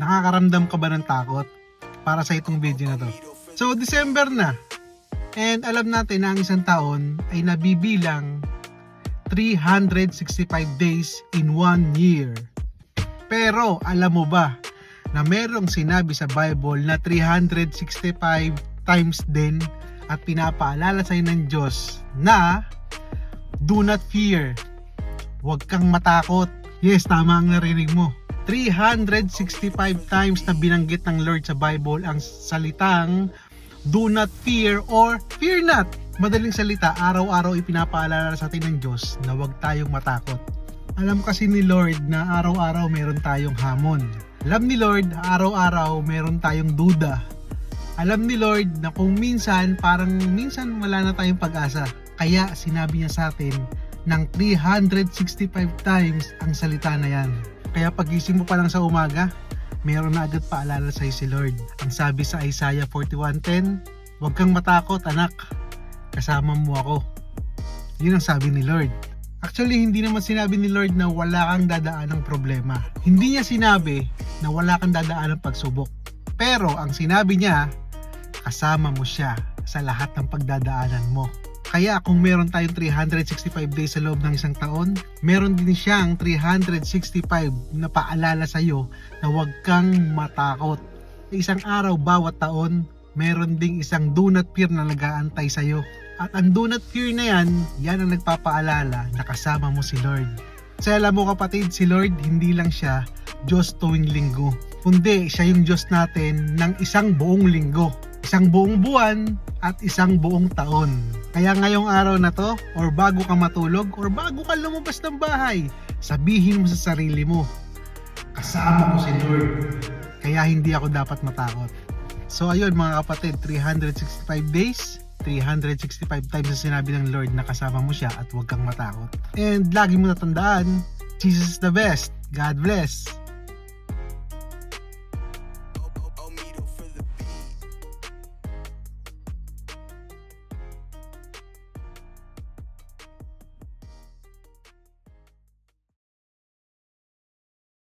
Nakakaramdam ka ba ng takot para sa itong video na to? So, December na. And alam natin na ang isang taon ay nabibilang 365 days in 1 year. Pero alam mo ba na merong sinabi sa Bible na 365 times din at pinapaalala sa'yo ng Diyos na do not fear. Huwag kang matakot. Yes, tama ang narinig mo. 365 times na binanggit ng Lord sa Bible ang salitang do not fear or fear not. Madaling salita, araw-araw ipinapaalala sa atin ng Diyos na huwag tayong matakot. Alam kasi ni Lord na araw-araw meron tayong hamon. Alam ni Lord, araw-araw meron tayong duda. Alam ni Lord na kung minsan, parang minsan wala na tayong pag-asa. Kaya sinabi niya sa atin ng 365 times ang salita na yan. Kaya pagising mo pa lang sa umaga, meron na agad paalala sa'yo si Lord. Ang sabi sa Isaiah 41:10, huwag kang matakot anak, kasama mo ako. Yun ang sabi ni Lord. Actually, hindi naman sinabi ni Lord na wala kang dadaan ng problema. Hindi niya sinabi na wala kang dadaan ng pagsubok. Pero ang sinabi niya, kasama mo siya sa lahat ng pagdadaanan mo. Kaya kung meron tayong 365 days sa loob ng isang taon, meron din siyang 365 na paalala sa iyo na huwag kang matakot. Sa isang araw bawat taon, meron ding isang do not fear na nag-aantay sa iyo. At ang do not fear na yan ang nagpapaalala na kasama mo si Lord. Kasi alam mo kapatid, si Lord hindi lang siya Diyos tuwing linggo, kundi siya yung Diyos natin ng isang buong linggo, isang buong buwan at isang buong taon. Kaya ngayong araw na to, or bago ka matulog, or bago ka lumabas ng bahay, sabihin mo sa sarili mo, kasama ko si Lord, kaya hindi ako dapat matakot. So ayun mga kapatid, 365 days, 365 times na sinabi ng Lord na kasama mo siya at huwag kang matakot. And lagi mo natandaan, Jesus is the best. God bless.